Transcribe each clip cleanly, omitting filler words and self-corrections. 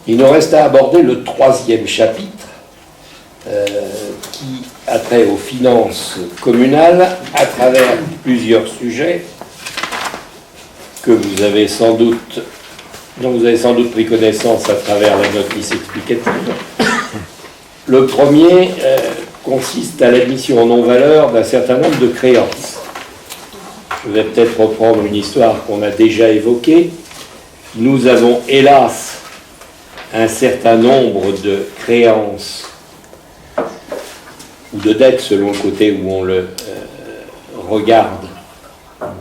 Il nous reste à aborder le troisième chapitre qui a trait aux finances communales à travers plusieurs sujets dont vous avez sans doute pris connaissance à travers la notice explicative. Le premier consiste à l'admission en non-valeur d'un certain nombre de créances. Je vais peut-être reprendre une histoire qu'on a déjà évoquée. Nous avons hélas un certain nombre de créances ou de dettes, selon le côté où on le regarde,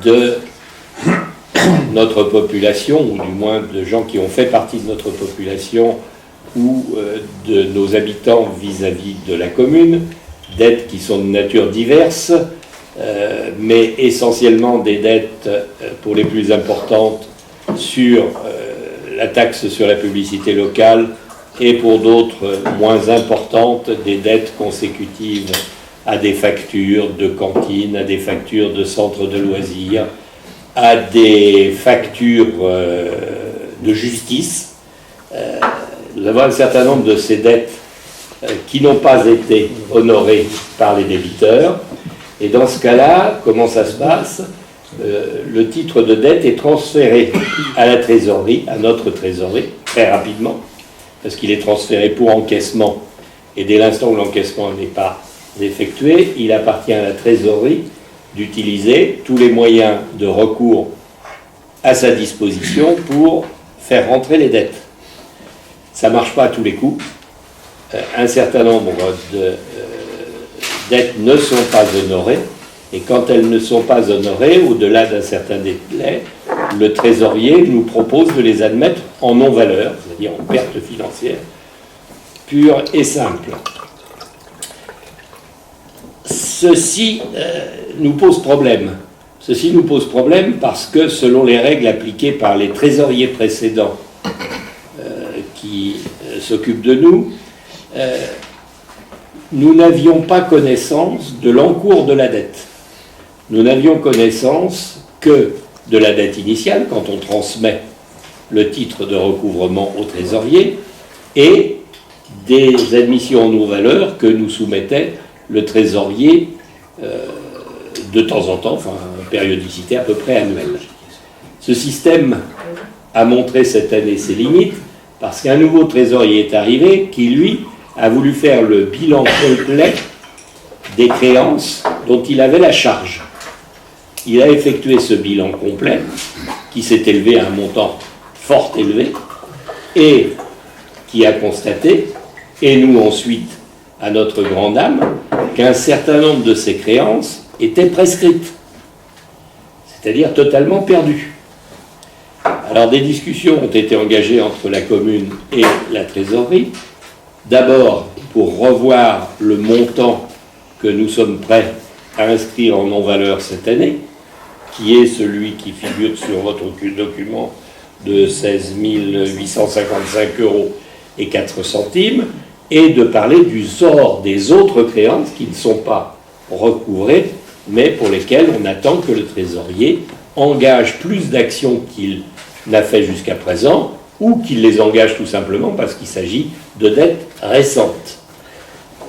de notre population, ou du moins de gens qui ont fait partie de notre population ou de nos habitants vis-à-vis de la commune, dettes qui sont de nature diverse, mais essentiellement des dettes pour les plus importantes sur la taxe sur la publicité locale et pour d'autres moins importantes des dettes consécutives à des factures de cantines, à des factures de centres de loisirs, à des factures de justice. Nous avons un certain nombre de ces dettes qui n'ont pas été honorées par les débiteurs. Et dans ce cas-là, comment ça se passe ? Le titre de dette est transféré à la trésorerie, à notre trésorerie, très rapidement, parce qu'il est transféré pour encaissement. Et dès l'instant où l'encaissement n'est pas effectué, il appartient à la trésorerie d'utiliser tous les moyens de recours à sa disposition pour faire rentrer les dettes. Ça ne marche pas à tous les coups. Un certain nombre de dettes ne sont pas honorées, et quand elles ne sont pas honorées, au-delà d'un certain délai, le trésorier nous propose de les admettre en non-valeur, c'est-à-dire en perte financière, pure et simple. Ceci nous pose problème. Ceci nous pose problème parce que, selon les règles appliquées par les trésoriers précédents qui s'occupent de nous, nous n'avions pas connaissance de l'encours de la dette. Nous n'avions connaissance que de la dette initiale, quand on transmet le titre de recouvrement au trésorier, et des admissions en non-valeur que nous soumettait le trésorier de temps en temps, enfin, périodicité à peu près annuelle. Ce système a montré cette année ses limites, parce qu'un nouveau trésorier est arrivé qui, lui, a voulu faire le bilan complet des créances dont il avait la charge. Il a effectué ce bilan complet, qui s'est élevé à un montant fort élevé, et qui a constaté, et nous ensuite, à notre grande âme, qu'un certain nombre de ces créances étaient prescrites, c'est-à-dire totalement perdues. Alors des discussions ont été engagées entre la commune et la trésorerie, d'abord pour revoir le montant que nous sommes prêts à inscrire en non-valeur cette année, qui est celui qui figure sur votre document de 16 855 € et 4 centimes, et de parler du sort des autres créances qui ne sont pas recouvrées, mais pour lesquelles on attend que le trésorier engage plus d'actions qu'il n'a fait jusqu'à présent, ou qu'il les engage tout simplement parce qu'il s'agit de dettes récentes.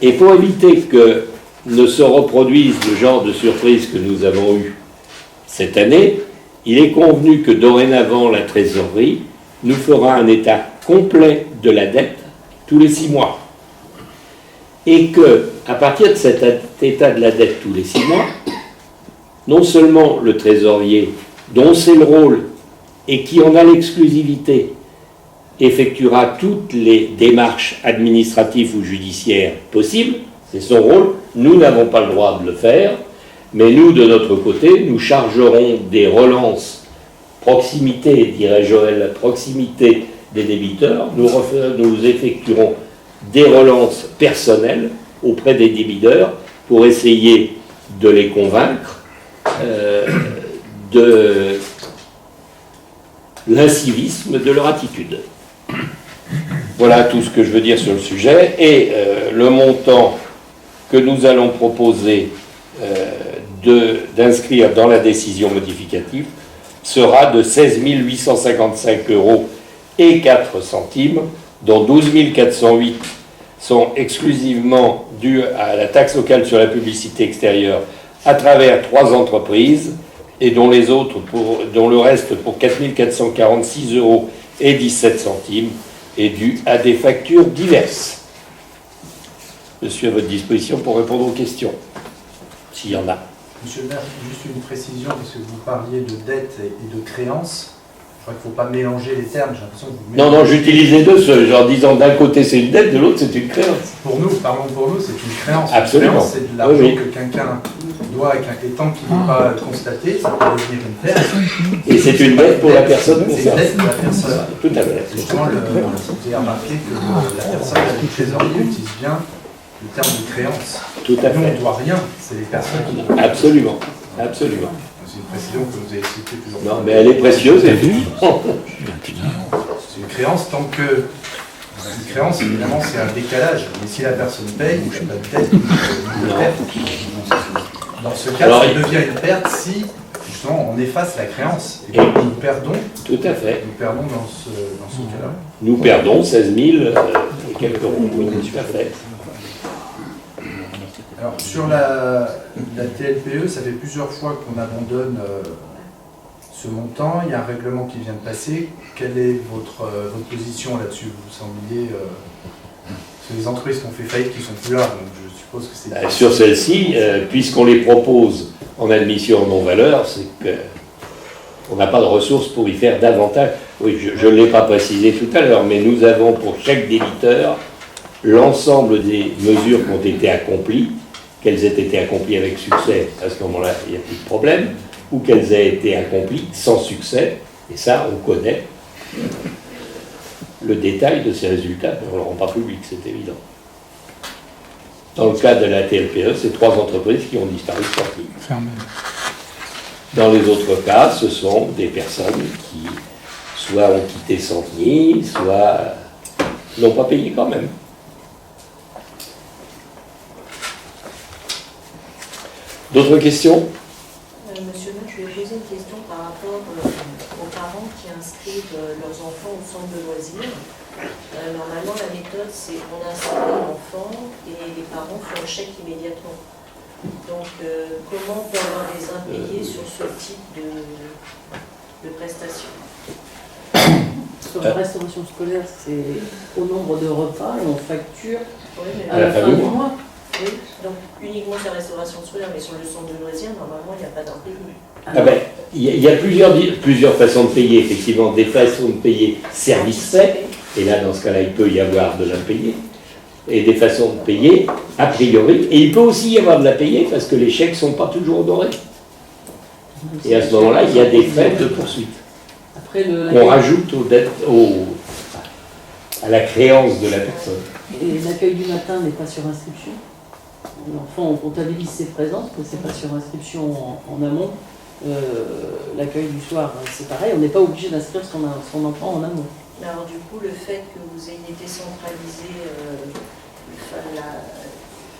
Et pour éviter que ne se reproduise le genre de surprise que nous avons eu cette année, il est convenu que dorénavant la trésorerie nous fera un état complet de la dette tous les 6 mois. Et que, à partir de cet état de la dette tous les 6 mois, non seulement le trésorier, dont c'est le rôle et qui en a l'exclusivité, effectuera toutes les démarches administratives ou judiciaires possibles, c'est son rôle, nous n'avons pas le droit de le faire, mais nous, de notre côté, nous chargerons des relances proximité, dirait Joël, la proximité des débiteurs, nous effectuerons des relances personnelles auprès des débiteurs pour essayer de les convaincre de l'incivisme de leur attitude. Voilà tout ce que je veux dire sur le sujet. Et le montant que nous allons proposer d'inscrire dans la décision modificative sera de 16 855 € et 4 centimes, dont 12 408 sont exclusivement dus à la taxe locale sur la publicité extérieure à travers 3 entreprises, et dont les autres, dont le reste pour 4 446 € et 17 centimes, est dû à des factures diverses. Je suis à votre disposition pour répondre aux questions, s'il y en a. Monsieur le maire, juste une précision, parce que vous parliez de dette et de créance. Je crois qu'il ne faut pas mélanger les termes. J'ai l'impression que vous Non, non, j'utilise les deux, en disant d'un côté c'est une dette, de l'autre c'est une créance. Pour nous, parlons pour nous, c'est une créance. Absolument. Une créance, c'est de l'argent Oui. que quelqu'un doit, et tant qu'il n'est pas constaté, ça peut devenir une perte. Et c'est une dette pour la personne C'est une concernée. dette pour la personne. Tout à fait. Justement, vous avez remarqué que la personne, le trésorier, utilise bien le terme de créance. Tout à Nous, on fait. ne doit rien, c'est les personnes qui doivent. Absolument. Absolument. C'est une précision que vous avez citée plusieurs fois. Non, mais elle est précieuse, effectivement. C'est une créance tant que. Une créance, évidemment, c'est un décalage. Mais si la personne paye, il n'y a pas de dette, ni de perte. Dans ce cas, Alors, ça devient une perte si, justement, on efface la créance. Et Et- nous perdons, Tout à fait. dans ce cas-là. Nous perdons 16 000 et quelques euros. Oui, tout à fait. Alors, sur la TLPE, ça fait plusieurs fois qu'on abandonne ce montant. Il y a un règlement qui vient de passer. Quelle est votre position là-dessus? Vous sembliez. C'est les entreprises qui ont fait faillite qui sont plus là, donc je suppose que c'est. Sur celle-ci, puisqu'on les propose en admission en non-valeur, c'est qu'on n'a pas de ressources pour y faire davantage. Oui, je ne l'ai pas précisé tout à l'heure, mais nous avons pour chaque débiteur l'ensemble des mesures qui ont été accomplies, qu'elles aient été accomplies avec succès, à ce moment-là, il n'y a plus de problème, ou qu'elles aient été accomplies sans succès, et ça, on connaît le détail de ces résultats, mais on ne le rend pas public, c'est évident. Dans le cas de la TLPE, c'est 3 entreprises qui ont disparu sans ligne. Dans les autres cas, ce sont des personnes qui soit ont quitté Santeny, soit n'ont pas payé quand même. D'autres questions? Monsieur le maire, je vais poser une question par rapport aux parents qui inscrivent leurs enfants au centre de loisirs. Normalement, la méthode, c'est qu'on inscrit l'enfant et les parents font un chèque immédiatement. Donc, comment on peut avoir des impayés sur ce type de prestations? Sur la restauration scolaire, c'est au nombre de repas et on facture Oui, mais à la fin du mois. oui, donc uniquement sur la restauration scolaire, mais sur le centre de loisirs, normalement, il n'y a pas d'impayé. Ah ben, il y a plusieurs façons de payer, effectivement, des façons de payer service fait, et là, dans ce cas-là, il peut y avoir de l'impayé, et des façons de payer a priori, et il peut aussi y avoir de l'impayé parce que les chèques ne sont pas toujours honorés. Et à ce moment-là, il y a des frais de poursuite. Après, On rajoute aux dettes, à la créance de la personne. et l'accueil du matin n'est pas sur inscription. L'enfant, on comptabilise ses présences, mais c'est pas sur inscription en amont. L'accueil du soir, c'est pareil, on n'est pas obligé d'inscrire son enfant en amont. Mais alors, du coup, le fait que vous ayez décentralisé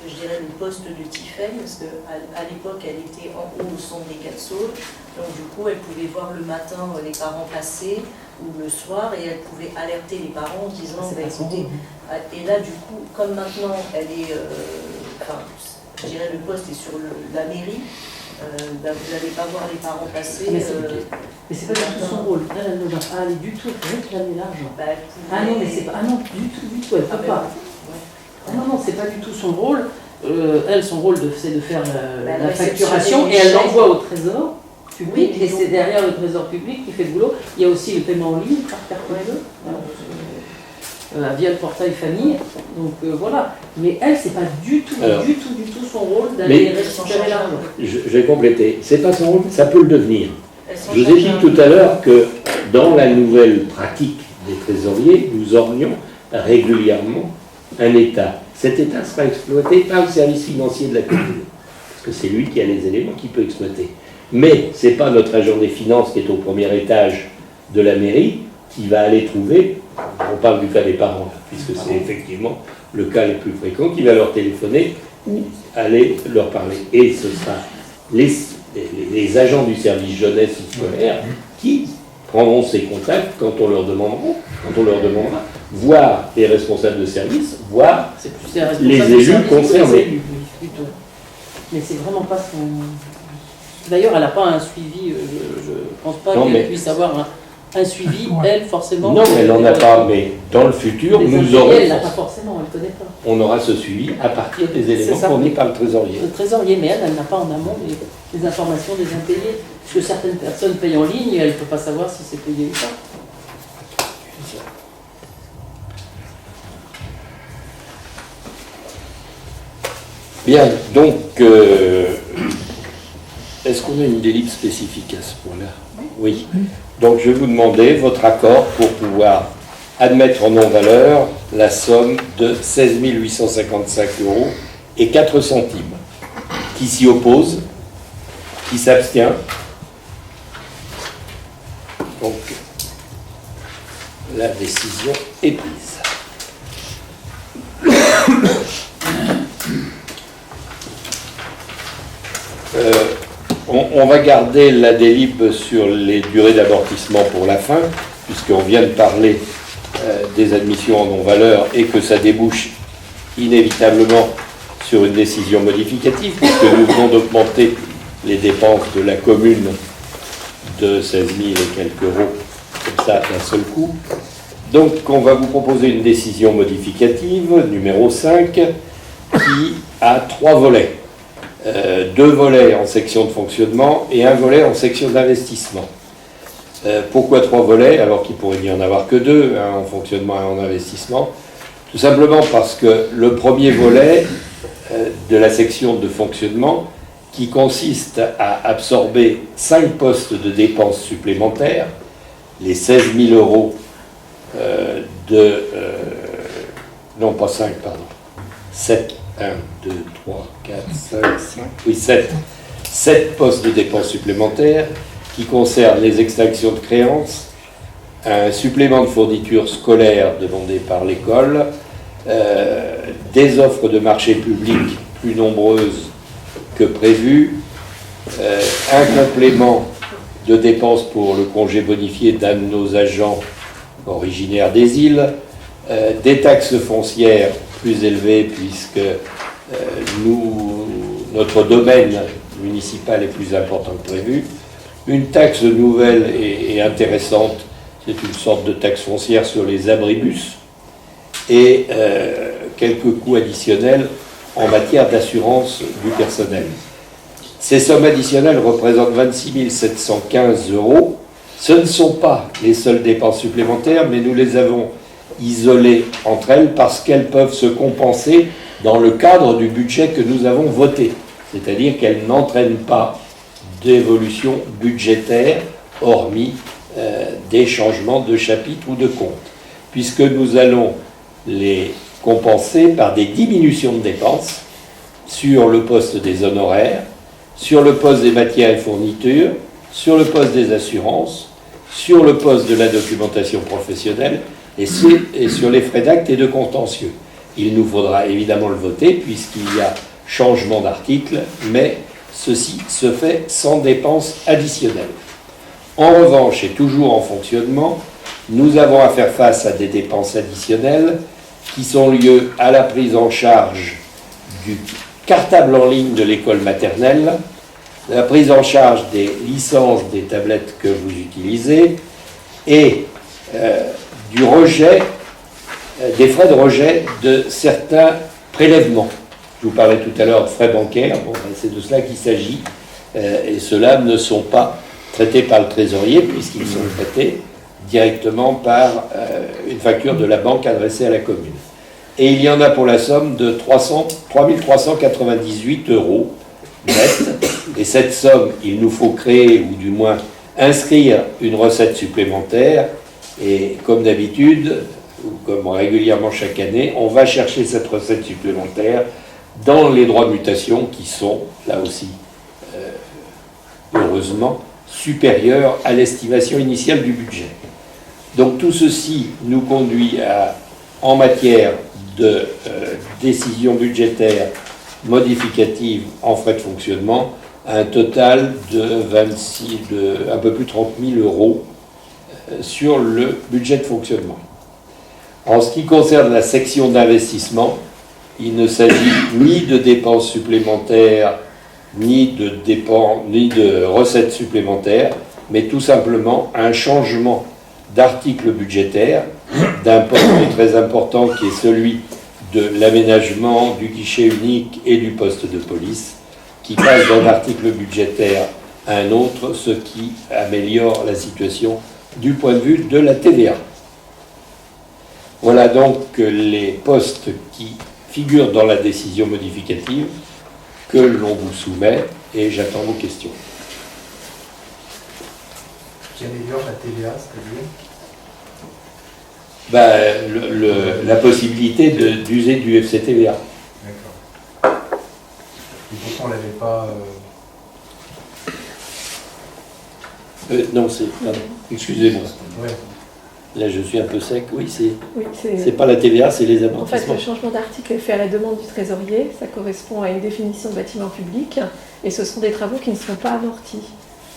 je dirais le poste de Tiffaine, parce qu'à l'époque, elle était en haut au centre des Quatre Saules, donc du coup, elle pouvait voir le matin les parents passer, ou le soir, et elle pouvait alerter les parents en disant, bah, écoutez, et là, du coup, comme maintenant, elle est, je dirais le poste est sur la mairie, bah, vous n'allez pas voir les parents passer. Mais c'est pas du tout son rôle. Elle ne va pas aller du tout réclamer l'argent. Bah, elle pouvait- Ah non, mais c'est pas. Ah non, du tout, elle peut pas. Ah non, non, c'est pas du tout son rôle. Elle, son rôle, c'est de faire la facturation et elle l'envoie au trésor public. Oui, Et c'est derrière le trésor public qui fait le boulot. Il y a aussi le paiement en ligne par carte bleue, via le portail famille. Donc voilà. Mais elle, c'est pas du tout son rôle d'aller récupérer l'argent. Je vais compléter. C'est pas son rôle, ça peut le devenir. Elle s'en Je vous ai dit charge. tout à l'heure que dans la nouvelle pratique des trésoriers, nous aurions régulièrement un État. Cet État sera exploité par le service financier de la commune, parce que c'est lui qui a les éléments qu'il peut exploiter. Mais ce n'est pas notre agent des finances qui est au premier étage de la mairie qui va aller trouver, on parle du cas des parents, là, puisque c'est effectivement le cas le plus fréquent, qui va leur téléphoner ou aller leur parler. Et ce sera les agents du service jeunesse ou scolaire qui prendront ces contacts quand on leur demandera voire les responsables de service, voire C'est plus les responsables les du élus service que les concernés. élus, oui, plutôt. Mais c'est vraiment pas son. D'ailleurs, elle n'a pas un suivi, je ne pense pas Non, mais- qu'elle puisse avoir un suivi, elle, forcément. Non, elle n'en a pas, mais dans le futur, Les nous impayés, aurons, elle n'a pas forcément, elle ne connaît pas. on aura ce suivi à partir des éléments C'est ça. fournis par le trésorier. Le trésorier, mais elle n'a pas en amont les informations des impayés. Parce que certaines personnes payent en ligne et elle ne peut pas savoir si c'est payé ou pas. Bien, donc, est-ce qu'on a une délibération spécifique à ce point-là? Oui. Donc, je vais vous demander votre accord pour pouvoir admettre en non-valeur la somme de 16 855 € et 4 centimes. Qui s'y oppose? Qui s'abstient? Donc, la décision est prise. On va garder la délib sur les durées d'amortissement pour la fin, puisqu'on vient de parler des admissions en non-valeur et que ça débouche inévitablement sur une décision modificative, puisque nous venons d'augmenter les dépenses de la commune de 16 000 et quelques euros, comme ça, d'un seul coup. Donc, on va vous proposer une décision modificative, numéro 5, qui a 3 volets. 2 volets en section de fonctionnement et 1 volet en section d'investissement. Pourquoi 3 volets alors qu'il pourrait n'y en avoir que 2, un en fonctionnement et un en investissement? Tout simplement parce que le premier volet de la section de fonctionnement, qui consiste à absorber 5 postes de dépenses supplémentaires, les 16 000 € non pas 5, pardon, 7, 1, 2, 3, 4, 5, 5, oui 7. 7 postes de dépenses supplémentaires qui concernent les extinctions de créances, un supplément de fournitures scolaires demandé par l'école, des offres de marché public plus nombreuses que prévues, un complément de dépenses pour le congé bonifié d'un de nos agents originaires des îles, des taxes foncières plus élevées puisque notre domaine municipal est plus important que prévu, une taxe nouvelle et intéressante, c'est une sorte de taxe foncière sur les abribus, et quelques coûts additionnels en matière d'assurance du personnel. Ces sommes additionnelles représentent 26 715 €. Ce ne sont pas les seules dépenses supplémentaires, mais nous les avons isolées entre elles parce qu'elles peuvent se compenser dans le cadre du budget que nous avons voté. C'est-à-dire qu'elles n'entraînent pas d'évolution budgétaire, hormis des changements de chapitre ou de compte, puisque nous allons les compenser par des diminutions de dépenses sur le poste des honoraires, sur le poste des matières et fournitures, sur le poste des assurances, sur le poste de la documentation professionnelle et sur les frais d'acte et de contentieux. Il nous faudra évidemment le voter puisqu'il y a changement d'article, mais ceci se fait sans dépenses additionnelles. En revanche, et toujours en fonctionnement, nous avons à faire face à des dépenses additionnelles qui sont liées à la prise en charge du cartable en ligne de l'école maternelle, la prise en charge des licences des tablettes que vous utilisez et du rejet, des frais de rejet de certains prélèvements. Je vous parlais tout à l'heure de frais bancaires, bon, c'est de cela qu'il s'agit, et ceux-là ne sont pas traités par le trésorier puisqu'ils sont traités directement par une facture de la banque adressée à la commune. Et il y en a pour la somme de 3 398 € net. Et cette somme, il nous faut créer, ou du moins inscrire une recette supplémentaire. Et comme d'habitude, ou comme régulièrement chaque année, on va chercher cette recette supplémentaire dans les droits de mutation qui sont, là aussi, heureusement, supérieurs à l'estimation initiale du budget. Donc tout ceci nous conduit à, en matière de décision budgétaire modificative en frais de fonctionnement, à un total de un peu plus de 30 000 € sur le budget de fonctionnement. En ce qui concerne la section d'investissement, il ne s'agit ni de dépenses supplémentaires, ni de recettes supplémentaires, mais tout simplement un changement d'article budgétaire d'un poste très important qui est celui de l'aménagement du guichet unique et du poste de police, qui passe d'un article budgétaire à un autre, ce qui améliore la situation du point de vue de la TVA. Voilà donc les postes qui figurent dans la décision modificative que l'on vous soumet et j'attends vos questions. Qui améliore la TVA, c'est-à-dire La possibilité d'user du FCTVA. D'accord. Et pourtant, on ne l'avait pas... Non, c'est... Excusez-moi. Ouais. Là, je suis un peu sec. Oui, Oui, c'est pas la TVA, c'est les En fait, amortissements. le changement d'article est fait à la demande du trésorier. Ça correspond à une définition de bâtiment public. Et ce sont des travaux qui ne seront pas amortis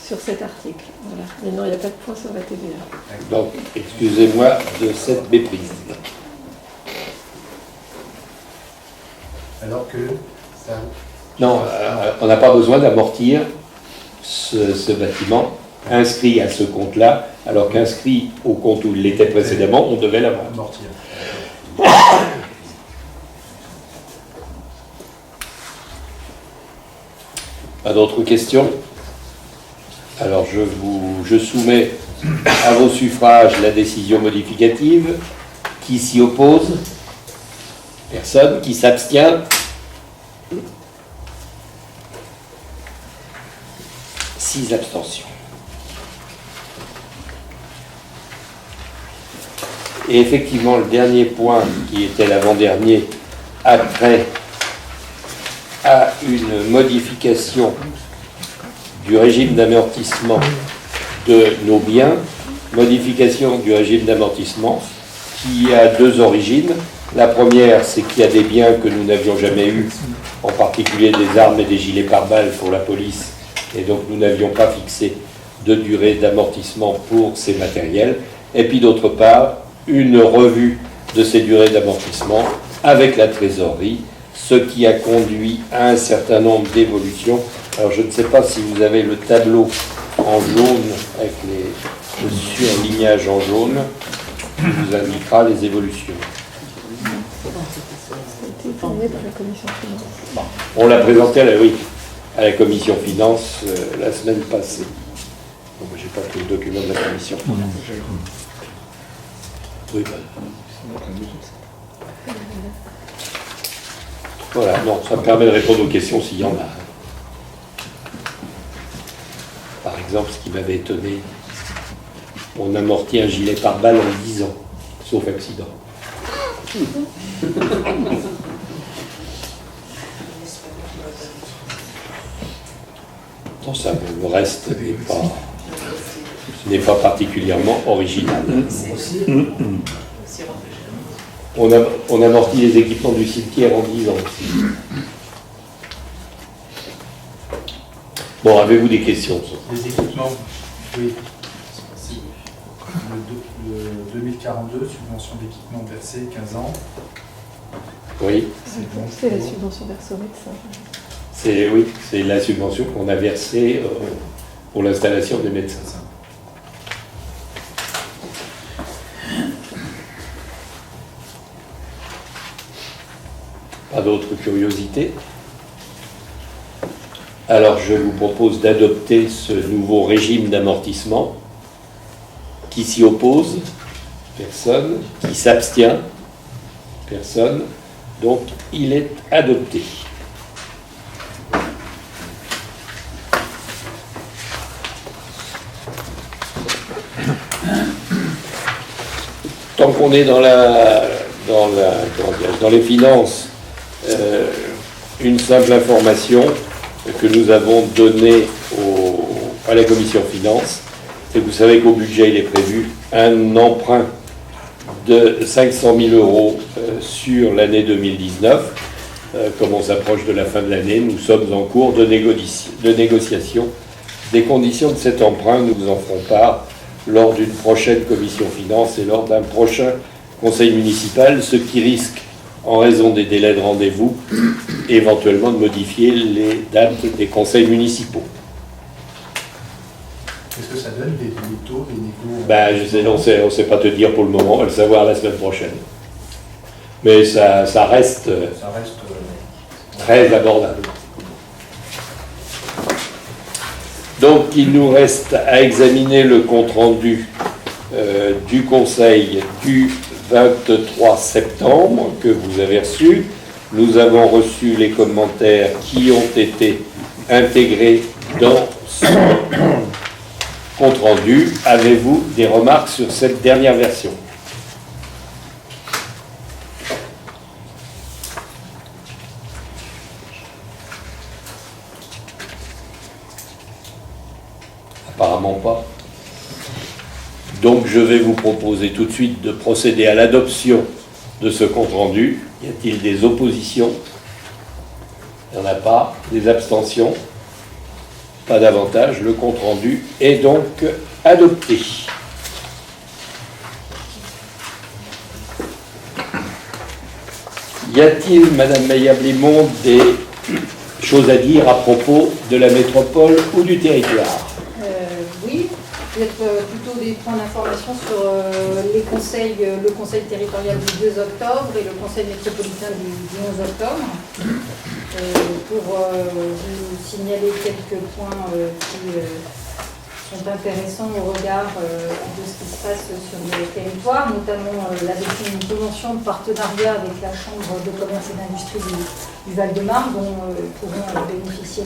sur cet article. Voilà. Mais non, il n'y a pas de point sur la TVA. Donc, excusez-moi de cette méprise. Alors que ça... Non, on n'a pas besoin d'amortir ce bâtiment inscrit à ce compte-là, alors qu'inscrit au compte où il était précédemment, on devait l'amortir. amortir. Pas d'autres questions? Alors je soumets à vos suffrages la décision modificative. Qui s'y oppose? Personne. Qui s'abstient? 6 abstentions. Et effectivement, le dernier point, qui était l'avant-dernier, a trait à une modification du régime d'amortissement de nos biens, modification du régime d'amortissement qui a 2 origines. La première, c'est qu'il y a des biens que nous n'avions jamais eus, en particulier des armes et des gilets pare-balles pour la police, et donc nous n'avions pas fixé de durée d'amortissement pour ces matériels. Et puis d'autre part, une revue de ces durées d'amortissement avec la trésorerie, ce qui a conduit à un certain nombre d'évolutions. Alors je ne sais pas si vous avez le tableau en jaune avec le surlignage en jaune qui vous indiquera les évolutions. C'était déterminé par la commission finance. On l'a présenté à la commission finance la semaine passée. Bon, moi, j'ai pas pris le document de la commission. Oui, voilà, non, ça me permet de répondre aux questions s'il y en a. Par exemple, ce qui m'avait étonné, on amortit un gilet pare-balles en 10 ans, sauf accident. Non, ça, le reste n'est pas particulièrement original. On amortit les équipements du cimetière en 10 ans aussi. Bon, avez-vous des questions? Les équipements, oui. Le 2042, subvention d'équipement versée, 15 ans. Oui, C'est la subvention versée aux médecins. c'est la subvention qu'on a versée pour l'installation des médecins. Pas d'autres curiosités? Alors je vous propose d'adopter ce nouveau régime d'amortissement. Qui s'y oppose? Personne. Qui s'abstient? Personne. Donc il est adopté. Tant qu'on est dans les finances, une simple information que nous avons donnée à la commission finances, c'est que vous savez qu'au budget, il est prévu un emprunt de 500 000 € sur l'année 2019. Comme on s'approche de la fin de l'année, nous sommes en cours de négociation des conditions de cet emprunt. Nous vous en ferons part lors d'une prochaine commission finances et lors d'un prochain conseil municipal, ce qui risque, en raison des délais de rendez-vous, éventuellement de modifier les dates des conseils municipaux. Est-ce que ça donne des taux, des négos? Je sais, on ne sait pas te dire pour le moment, on va le savoir la semaine prochaine. Mais ça reste très abordable. Donc il nous reste à examiner le compte-rendu du Conseil du 23 septembre que vous avez reçu. Nous avons reçu les commentaires qui ont été intégrés dans ce compte-rendu. Avez-vous des remarques sur cette dernière version ? Apparemment pas. Donc je vais vous proposer tout de suite de procéder à l'adoption de ce compte-rendu. Y a-t-il des oppositions? Il n'y en a pas. Des abstentions? Pas davantage. Le compte-rendu est donc adopté. Y a-t-il, Madame Meillat-Blimont, des choses à dire à propos de la métropole ou du territoire? Oui, peut-être plutôt des points d'information sur les conseils, le conseil territorial du 2 octobre et le conseil métropolitain du 11 octobre. Pour vous signaler quelques points qui sont intéressants au regard de ce qui se passe sur le territoire, notamment l'adoption d'une convention de partenariat avec la Chambre de commerce et d'industrie du Val-de-Marne, dont pourront bénéficier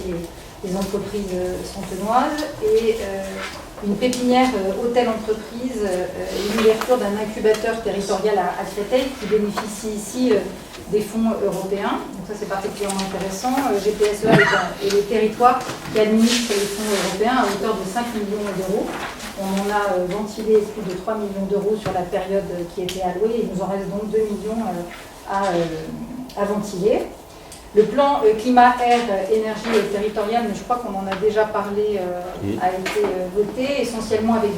les entreprises centenoises, et une pépinière hôtel-entreprise, l'ouverture d'un incubateur territorial à Créteil qui bénéficie ici des fonds européens. Donc ça c'est particulièrement intéressant. GPSEA et les territoires qui administrent les fonds européens à hauteur de 5 millions d'euros. On en a ventilé plus de 3 millions d'euros sur la période qui était allouée. Il nous en reste donc 2 millions à ventiler. Le plan climat, air, énergie territoriale, mais je crois qu'on en a déjà parlé, a été voté, essentiellement avec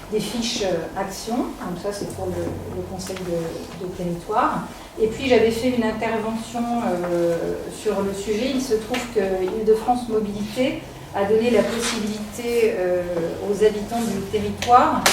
des fiches actions. Donc ça, c'est pour le conseil de territoire. Et puis, j'avais fait une intervention sur le sujet. Il se trouve que Île-de-France Mobilité a donné la possibilité aux habitants du territoire,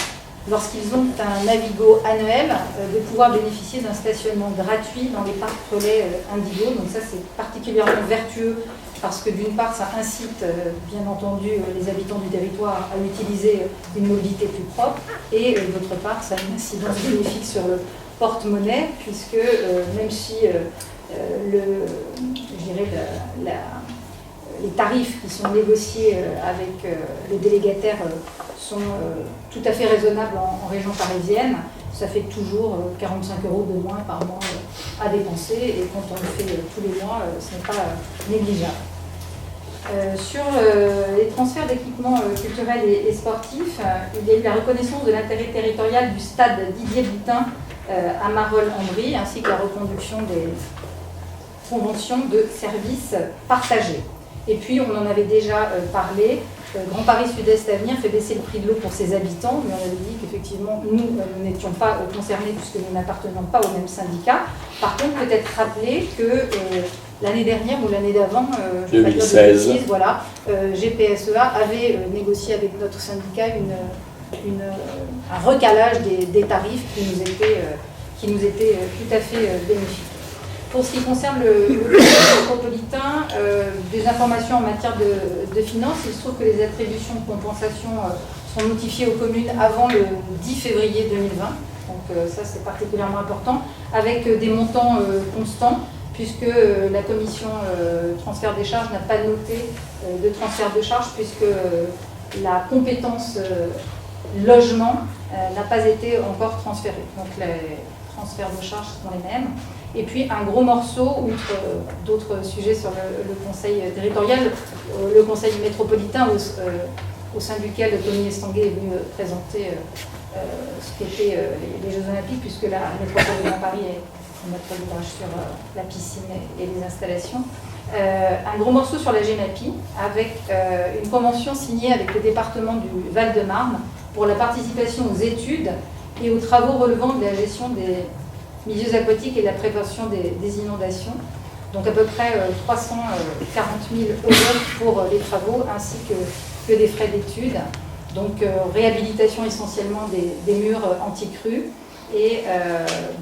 lorsqu'ils ont un Navigo annuel, de pouvoir bénéficier d'un stationnement gratuit dans les parcs relais Indigo. Donc ça, c'est particulièrement vertueux parce que d'une part, ça incite bien entendu les habitants du territoire à utiliser une mobilité plus propre et d'autre part, ça a une incidence bénéfique sur le porte-monnaie puisque même si les tarifs qui sont négociés avec les délégataires sont tout à fait raisonnables en région parisienne. Ça fait toujours 45 € de moins par mois à dépenser et quand on le fait tous les mois, ce n'est pas négligeable. Sur les transferts d'équipements culturels et sportifs, il y a eu la reconnaissance de l'intérêt territorial du stade Didier Boutin à Marolles-en-Brie ainsi que la reconduction des conventions de services partagés. Et puis, on en avait déjà parlé, Grand Paris Sud-Est Avenir fait baisser le prix de l'eau pour ses habitants, mais on avait dit qu'effectivement, nous n'étions pas concernés puisque nous n'appartenions pas au même syndicat. Par contre, peut-être rappeler que l'année dernière ou l'année d'avant, 2016, voilà, GPSEA avait négocié avec notre syndicat un recalage des tarifs qui nous était tout à fait bénéfique. Pour ce qui concerne le conseil métropolitain, des informations en matière de finances, il se trouve que les attributions de compensation sont notifiées aux communes avant le 10 février 2020. Donc ça, c'est particulièrement important, avec des montants constants, puisque la commission transfert des charges n'a pas noté de transfert de charges, puisque la compétence logement n'a pas été encore transférée. Donc les transferts de charges sont les mêmes. Et puis un gros morceau, outre d'autres sujets sur le conseil territorial, le conseil métropolitain au sein duquel Tony Estanguet est venu présenter ce qu'étaient les Jeux Olympiques, puisque la métropole de Paris est notre ouvrage sur la piscine et les installations. Un gros morceau sur la GEMAPI, avec une convention signée avec le département du Val-de-Marne pour la participation aux études et aux travaux relevant de la gestion des milieux aquatiques et de la prévention des inondations. Donc à peu près 340 000 euros pour les travaux ainsi que des frais d'études. Donc réhabilitation essentiellement des murs anti-crues et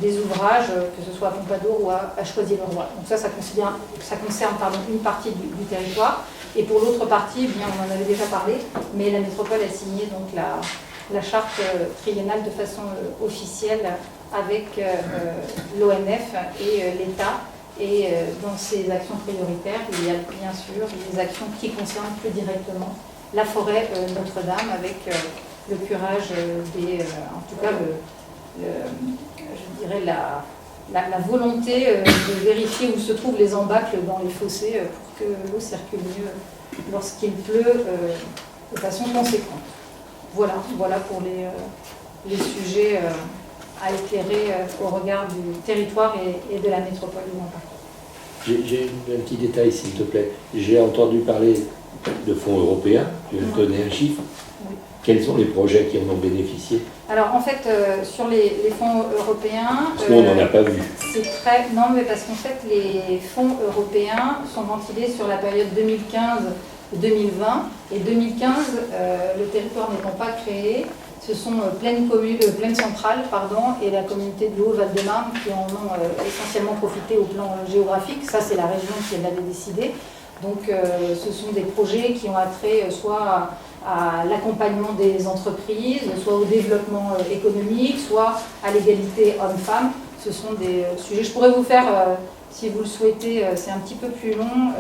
des ouvrages, que ce soit à Pompadour ou à Choisy-le-Roi. Donc ça concerne une partie du territoire. Et pour l'autre partie, eh bien, on en avait déjà parlé, mais la métropole a signé donc la charte triennale de façon officielle avec l'ONF et l'État. Et dans ces actions prioritaires, il y a bien sûr des actions qui concernent plus directement la forêt Notre-Dame avec le curage en tout cas je dirais la volonté de vérifier où se trouvent les embâcles dans les fossés pour que l'eau circule mieux lorsqu'il pleut de façon conséquente. Voilà pour les sujets à éclairer au regard du territoire et de la métropole du Grand Paris. J'ai un petit détail, s'il te plaît. J'ai entendu parler de fonds européens. Tu veux donner un chiffre? Oui. Quels sont les projets qui en ont bénéficié? Alors en fait, sur les fonds européens... Parce qu'on n'en a pas vu. Non, mais parce qu'en fait, les fonds européens sont ventilés sur la période 2015-2020. Et 2015, le territoire n'étant pas créé, ce sont Plaine Centrale et la communauté de Haut-Val-de-Marne qui en ont essentiellement profité au plan géographique. Ça, c'est la région qui l'avait décidé. Donc, ce sont des projets qui ont attrait soit à l'accompagnement des entreprises, soit au développement économique, soit à l'égalité homme-femme. Ce sont des sujets. Je pourrais vous faire, si vous le souhaitez, c'est un petit peu plus long,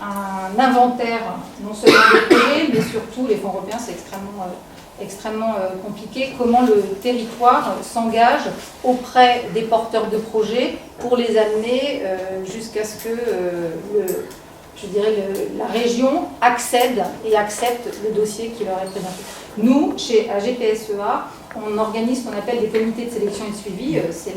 un inventaire, non seulement des projets, mais surtout, les fonds européens, c'est extrêmement compliqué, comment le territoire s'engage auprès des porteurs de projets pour les amener jusqu'à ce que la région accède et accepte le dossier qui leur est présenté. Nous, à GPSEA, on organise ce qu'on appelle des comités de sélection et de suivi, c'est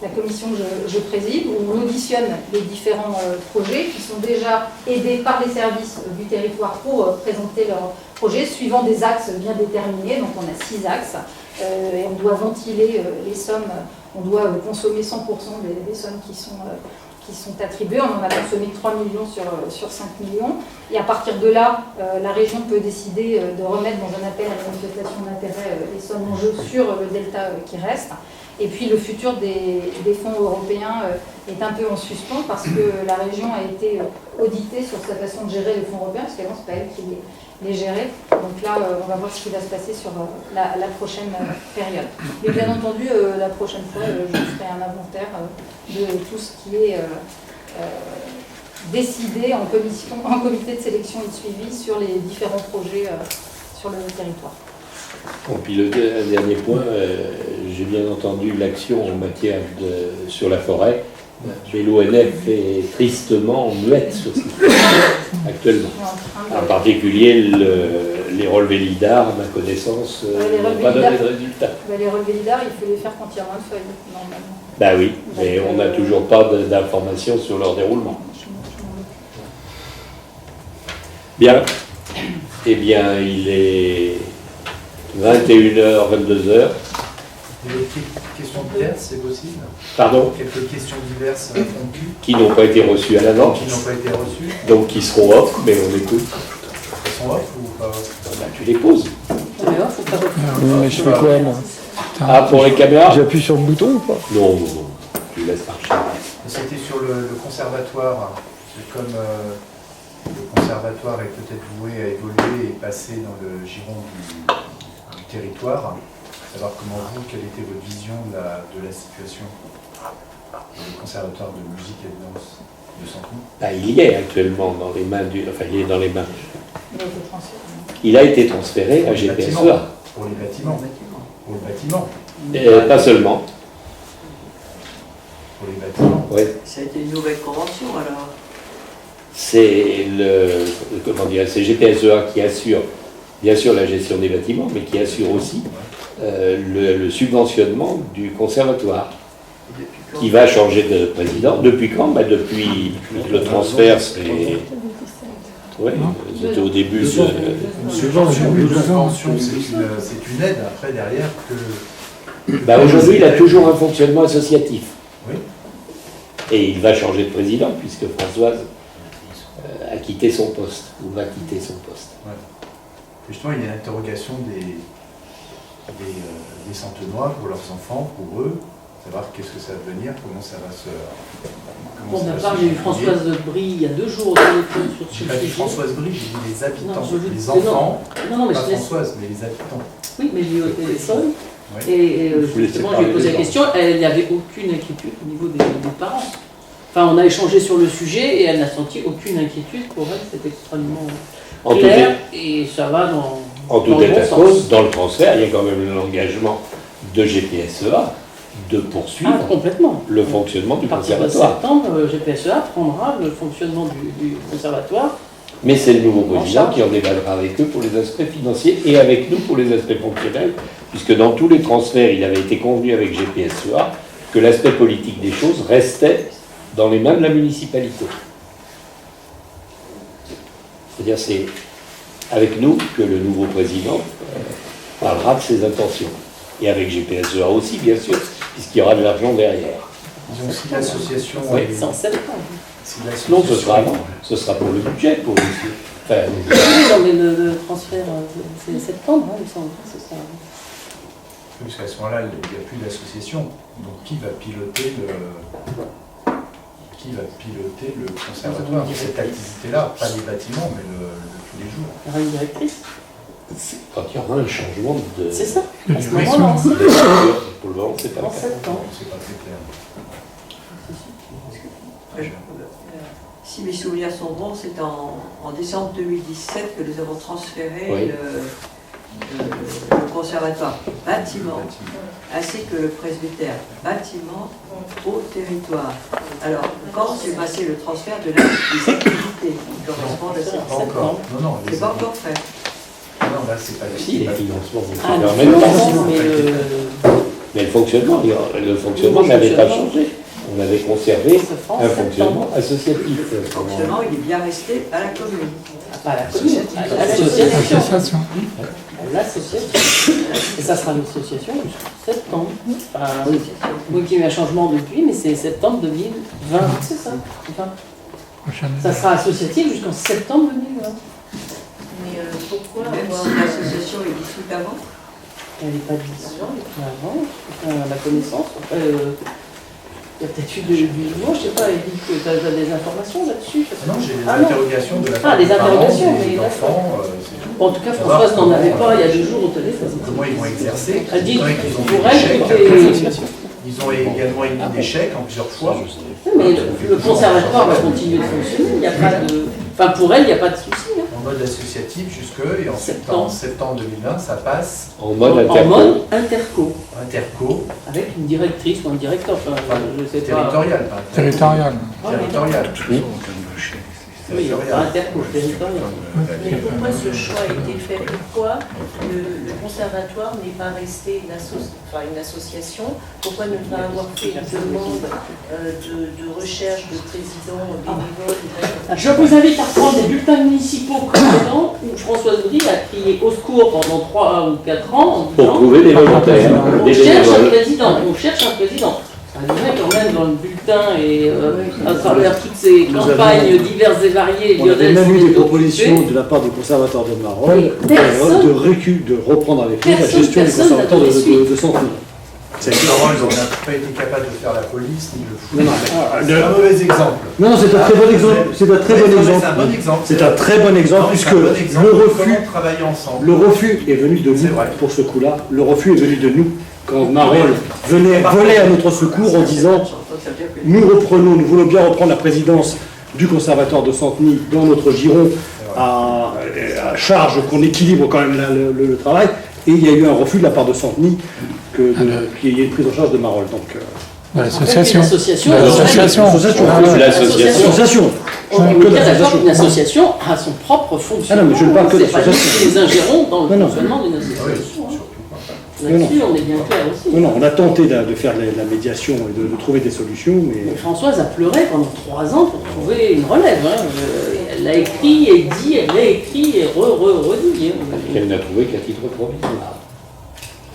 la commission que je préside, où on auditionne les différents projets qui sont déjà aidés par les services du territoire pour présenter leurs projets, suivant des axes bien déterminés. Donc on a 6 axes, et on doit ventiler les sommes, on doit consommer 100% des sommes qui sont attribuées. On en a consommé 3 millions sur 5 millions. Et à partir de là, la région peut décider de remettre dans un appel à la manifestation d'intérêt les sommes en jeu sur le delta qui reste. Et puis le futur des fonds européens est un peu en suspens parce que la région a été auditée sur sa façon de gérer les fonds européens, parce qu'avant, ce n'est pas elle qui les gérait. Donc là, on va voir ce qui va se passer sur la prochaine période. Mais bien entendu, la prochaine fois, je ferai un inventaire de tout ce qui est décidé en comité de sélection et de suivi sur les différents projets sur le territoire. Bon, puis un dernier point, j'ai bien entendu l'action en matière sur la forêt, mais l'ONF est tristement muette sur ce qu'il fait actuellement. En particulier, les relevés LIDAR, à ma connaissance, n'ont pas donné de résultats. Les relevés LIDAR, il faut les faire quand il y a moins de feuilles, normalement. Ben oui, mais on n'a toujours pas d'informations sur leur déroulement. Bien. Eh bien, il est 21h, 22h. Des questions diverses, c'est possible? Pardon? Quelques questions diverses ponctues Qui n'ont pas été reçues à l'avance. qui n'ont pas été reçues. Donc qui seront off, mais on écoute. Elles sont off ou pas? Ben, tu les poses. Mais je fais quoi, moi? Ah, pour les caméras? J'appuie sur le bouton ou pas? Non, non, non. Tu laisses marcher. C'était sur le conservatoire. C'est comme le conservatoire est peut-être voué à évoluer et passer dans le giron du territoire. Savoir comment quelle était votre vision de la situation du conservatoire de musique et de danse de Saint-Cloud? Ah, il y est actuellement dans les mains il est dans les mains. Il a été transféré. Il a été transféré à GPSEA. Pour les bâtiments. Pour le bâtiment. Pas seulement. Pour les bâtiments. Oui. Ça a été une nouvelle convention alors. C'est c'est GPSEA qui assure bien sûr la gestion des bâtiments, mais qui assure aussi le subventionnement du conservatoire, qui va changer de président. Depuis quand? Depuis le transfert, c'est... Oui, c'était au début. Une subvention, c'est une aide après derrière que Bah, aujourd'hui, il a toujours un fonctionnement associatif. Oui. Et il va changer de président, puisque Françoise a quitté son poste, ou va quitter son poste. Justement, il y a l'interrogation des Centenois pour leurs enfants, pour eux, savoir qu'est-ce que ça va devenir, comment ça va se... Pour ma part, j'ai eu Françoise Brie il y a 2 jours au téléphone sur ce J'ai pas dit sujet. Françoise Brie, j'ai dit les habitants, Non, je vous les dis- enfants, Non, mais pas je laisse. Françoise, mais les habitants. Oui, mais j'ai eu au téléphone. Oui. Et Vous laissez justement, je parler lui ai posé les la gens. question, elle n'avait aucune inquiétude au niveau des parents. Enfin, on a échangé sur le sujet et elle n'a senti aucune inquiétude. Pour elle, c'est extrêmement En tout clair et ça va dans, En tout dans le état bon de sens. cause, dans le transfert, il y a quand même l'engagement de GPSEA de poursuivre Ah, complètement. le fonctionnement du À partir de conservatoire. septembre, GPSEA prendra le fonctionnement du conservatoire. Mais c'est le nouveau En président charge. qui en débattra avec eux pour les aspects financiers et avec nous pour les aspects fonctionnels, puisque dans tous les transferts, il avait été convenu avec GPSEA que l'aspect politique des choses restait dans les mains de la municipalité. C'est-à-dire c'est avec nous que le nouveau président parlera de ses intentions. Et avec GPSEA aussi, bien sûr, puisqu'il y aura de l'argent derrière. Disons, si l'association... Oui, est- C'est en septembre. si Non, ce l'association- sera avant. Ce sera pour le budget, pour aussi. Enfin, Oui, non, mais le transfert, c'est septembre, il me semble. C'est ça. Parce qu'à ce moment-là, il n'y a plus d'association. Donc qui va piloter le conservatoire de cette activité-là? Pas les bâtiments, mais le tous les jours. Il y aura une directrice. quand il y aura un changement de... C'est ça. À ce Oui, moment-là, de structure. Pour le moment, c'est pas en le cas. septembre. C'est pas très clair. Si mes souvenirs sont bons, c'est en décembre 2017 que nous avons transféré Oui. le conservatoire bâtiment ainsi que le presbytère bâtiment au territoire. Alors, quand s'est passé le transfert des activités qui correspondent à cette Pas encore. Non, non, C'est pas encore fait. Non, là, c'est pas Si, les financements vont se Ah, faire le en même temps. financement, mais Mais le fonctionnement n'avait pas changé. On avait conservé ça se fera en un septembre. fonctionnement associatif. Le fonctionnement, il est bien resté à la commune. Ah, pas à la commune, à l'association. Association. À l'association. Et ça sera l'association jusqu'en septembre. Enfin, oui, qu'il y a eu un changement depuis, mais c'est septembre 2020, c'est ça. Enfin, Prochaine. ça sera associatif jusqu'en septembre 2020. Mais pourquoi Même avoir... si l'association est dissoute avant. Elle n'est pas dissoute avant, à ma connaissance. Il y a peut-être eu du mouvement, je ne sais pas, Edith, tu as des informations là-dessus parce que- Non, j'ai des Ah, non. interrogations de la Ah, part des des parents, interrogations, des mais enfants, c'est tout. Bon, en tout cas, Françoise n'en avait pas il y a 2 jours au téléphone. Comment ils vont exercer? Elle dit Il y en a qui ont pour des elle, chèques. tout Ils ont également émis des chèques en plusieurs fois. mais le conservatoire va continuer de fonctionner. Il n'y a pas de. Enfin, pour elle, il n'y a pas de souci. Hein. En mode associatif jusque, et en septembre 2020, ça passe En mode En interco. mode interco, interco, avec une directrice ou un directeur. Enfin, je ne sais pas. territorial, pas interco. Territorial. Territorial. Oui, pas interco, territorial. Mais pourquoi ce choix a été fait? Pourquoi le conservatoire n'est pas resté une association? Pourquoi ne pas avoir fait une demande de recherche de président bénévole? Je vous invite à reprendre les bulletins municipaux précédents où Françoise Brie a crié au secours pendant 3 ou 4 ans en Pour disant trouver des volontaires, on des cherche un bénévoles. président, on cherche un président. Ça arriverait quand même dans le bulletin et à travers toutes ces campagnes diverses et variées. On avait Lionel même eu s'est des propositions occupé. de la part du conservatoire de Marolles Mais personne- de reprendre avec nous la Personne- gestion du personne n'a conservatoire donné suite. de Santenay. C'est marrant, ils n'ont pas été capables de faire la police ni le foot. Non, non, C'est un mauvais exemple. Non, non, c'est un très bon exemple. C'est un très bon C'est un exemple. bon exemple. C'est un très bon exemple Non, puisque c'est un bon exemple le de refus, comment travailler ensemble. le refus est venu de C'est nous vrai. pour ce coup-là. Le refus est venu de nous quand Marolles volait à notre secours en disant nous voulons bien reprendre la présidence du conservatoire de Santenay dans notre giron à charge qu'on équilibre quand même le travail. Et il y a eu un refus de la part de Santenay qu'il y ait une prise en charge de Marolles. Donc, L'association. L'association. L'association. L'association. On est bien d'accord qu'une association a son propre fonctionnement. Ah non, mais je ne parle que C'est pas nous d'association. qui les ingérons dans le Non, non. fonctionnement d'une Ah oui, association. hein. surtout pas. Là-dessus, on est bien clair aussi. Non, non, on a tenté de faire la médiation et de trouver des solutions, mais Mais Françoise a pleuré pendant 3 ans pour trouver une relève. Hein. Elle l'a écrit et dit, elle l'a écrit et redit. Hein. Qu'elle n'a trouvé qu'à titre provisoire.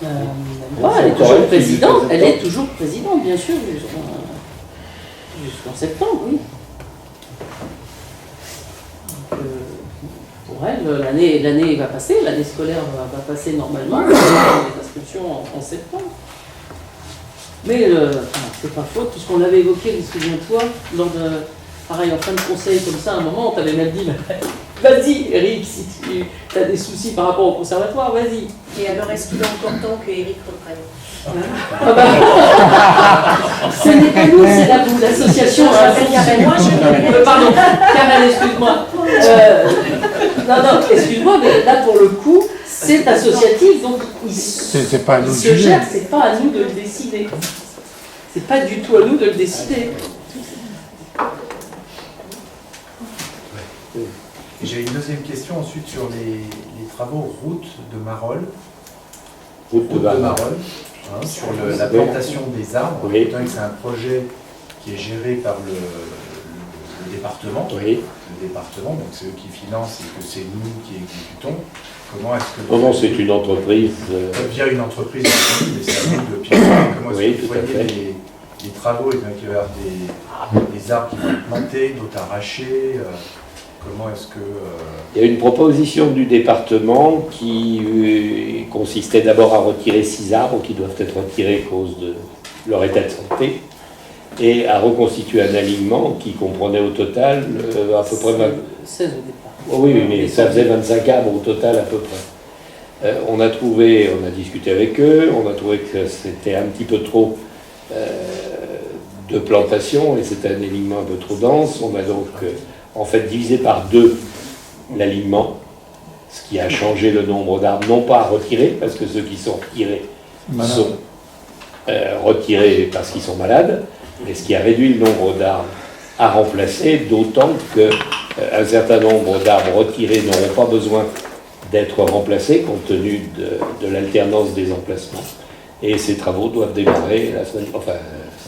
Elle est toujours présidente, elle est toujours présidente, bien sûr, jusqu'en septembre, oui. Donc, pour elle, l'année va passer, l'année scolaire va passer normalement, les inscriptions en septembre. Mais c'est pas faute, puisqu'on l'avait évoqué, souviens-toi, lors de, pareil, en fin de conseil comme ça, à un moment, on t'avait même dit, vas-y Eric, si tu as des soucis par rapport au conservatoire, vas-y. Et alors, est-ce qu'il est encore temps que Eric reprenne? Ce n'est pas nous, c'est l'association. Moi, je Pardon, Karel, excuse-moi. Non, excuse-moi, mais là pour le coup, c'est associatif, donc C'est pas à nous de se juger. gère, c'est pas à nous de le décider. C'est pas du tout à nous de le décider. J'ai une deuxième question ensuite sur les travaux route de Marolles. Route de Marolles. Sur la plantation des arbres. Oui. Étant que c'est un projet qui est géré par le département. Oui. Le département, donc c'est eux qui financent et que c'est nous qui exécutons. Comment est-ce que... Non, c'est une entreprise. Via une entreprise, mais c'est à nous de piloter. Comment est-ce Oui, que vous tout à voyez fait. les travaux, et donc il va y avoir des arbres qui vont être plantés, d'autres arrachés. Comment est-ce que... Il y a une proposition du département qui consistait d'abord à retirer 6 arbres qui doivent être retirés à cause de leur état de santé et à reconstituer un alignement qui comprenait au total à peu près 16 au départ. Oh oui, mais ça faisait 25 arbres au total à peu près. On a discuté avec eux, on a trouvé que c'était un petit peu trop de plantation et c'était un alignement un peu trop dense. On a donc en fait divisé par 2 l'alignement, ce qui a changé le nombre d'arbres, non pas à retirer, parce que ceux qui sont retirés sont retirés parce qu'ils sont malades, mais ce qui a réduit le nombre d'arbres à remplacer, d'autant qu'un certain nombre d'arbres retirés n'auront pas besoin d'être remplacés compte tenu de l'alternance des emplacements. Et ces travaux doivent démarrer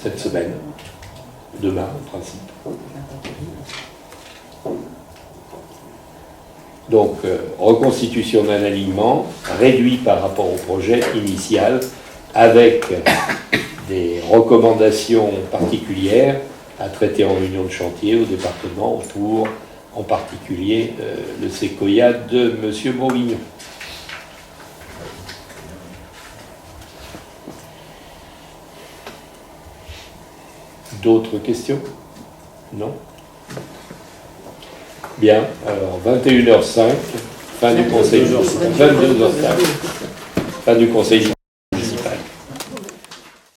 cette semaine, demain en principe. Donc, reconstitution d'un alignement réduit par rapport au projet initial, avec des recommandations particulières à traiter en réunion de chantier au département pour, en particulier, le séquoia de M. Bourguignon. D'autres questions? Non? Bien, alors 21h05, fin du conseil. 22h05, fin du conseil.